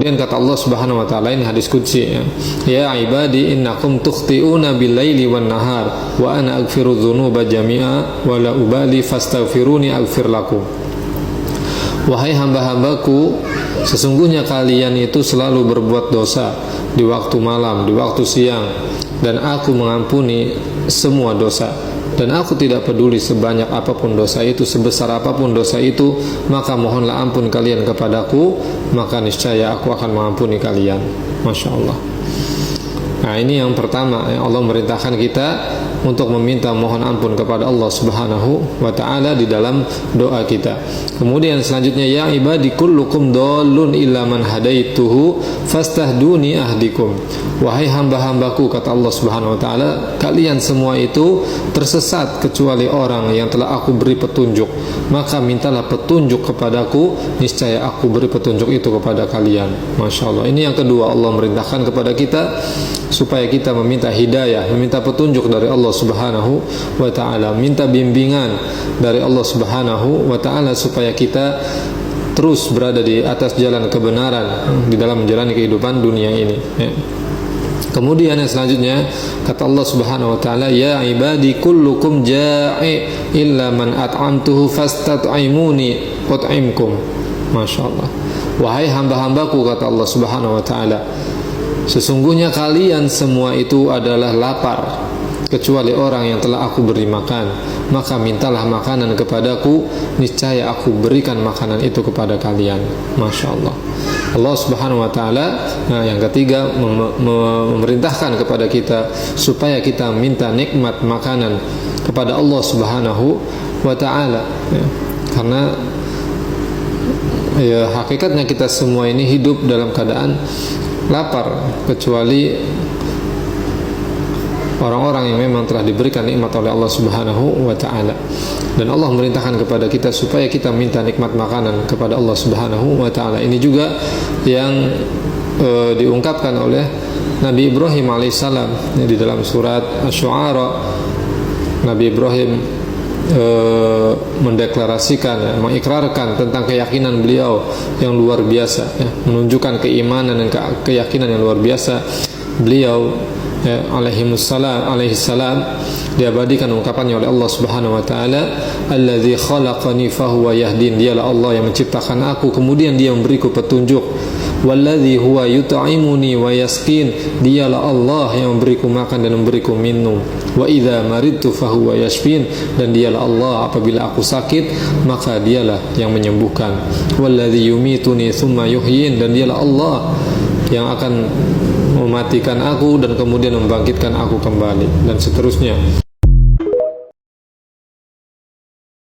Kemudian kata Allah Subhanahu wa taala, ini hadis qudsi ya. Ya ibadi innakum tukhti'una bil-laili wan-nahar wa ana aghfiru dzunuba jami'a wa la ubali fastaghfiruni aghfir lakum. Wahai hamba-hambaku, sesungguhnya kalian itu selalu berbuat dosa di waktu malam, di waktu siang, dan aku mengampuni semua dosa. Dan aku tidak peduli sebanyak apapun dosa itu, sebesar apapun dosa itu, maka mohonlah ampun kalian kepadaku, maka niscaya aku akan mengampuni kalian. Masya Allah. Nah, ini yang pertama, Allah merintahkan kita untuk meminta mohon ampun kepada Allah Subhanahu wa ta'ala di dalam doa kita. Kemudian selanjutnya, ya ibadi kullukum dhalun illa man hadaituhu fastahduni ahdikum. Wahai hamba-hambaku, kata Allah Subhanahu wa ta'ala, kalian semua itu tersesat kecuali orang yang telah aku beri petunjuk, maka mintalah petunjuk kepadaku, niscaya aku beri petunjuk itu kepada kalian. Masya Allah. Ini yang kedua, Allah merintahkan kepada kita supaya kita meminta hidayah, meminta petunjuk dari Allah Subhanahu wa ta'ala, minta bimbingan dari Allah Subhanahu wa ta'ala supaya kita terus berada di atas jalan kebenaran di dalam menjalani kehidupan dunia ini ya. Kemudian yang selanjutnya kata Allah Subhanahu wa ta'ala, ya ibadi kullukum ja'i illa man at'amtuhu fastat'imuni ut'imkum. Masya Allah. Wahai hamba-hambaku, kata Allah Subhanahu wa ta'ala, sesungguhnya kalian semua itu adalah lapar kecuali orang yang telah aku beri makan, maka mintalah makanan kepadaku, niscaya aku berikan makanan itu kepada kalian. Masya Allah. Allah Subhanahu wa ta'ala, nah, yang ketiga memerintahkan kepada kita supaya kita minta nikmat makanan kepada Allah Subhanahu wa ta'ala ya. Karena ya hakikatnya kita semua ini hidup dalam keadaan lapar, kecuali orang-orang yang memang telah diberikan nikmat oleh Allah Subhanahu wa ta'ala. Dan Allah merintahkan kepada kita supaya kita minta nikmat makanan kepada Allah Subhanahu wa ta'ala. Ini juga yang diungkapkan oleh Nabi Ibrahim alaihissalam di dalam surat Asy-Syu'ara. Nabi Ibrahim mendeklarasikan ya, mengikrarkan tentang keyakinan beliau yang luar biasa ya, menunjukkan keimanan dan keyakinan yang luar biasa beliau ya, alaihissalam, diabadikan ungkapannya oleh Allah Subhanahu wa ta'ala, alladzi khalaqani fahuwa yahdin, dialah Allah yang menciptakan aku kemudian dia memberiku petunjuk, walladzi huwa yut'imuni wa yasqin, dialah Allah yang memberiku makan dan memberiku minum, wa idza maridtu fahuwa yashfin, dan dialah Allah apabila aku sakit maka dialah yang menyembuhkan, walladzi yumituni tsumma yuhyin, dan dialah Allah yang akan mematikan aku dan kemudian membangkitkan aku kembali, dan seterusnya.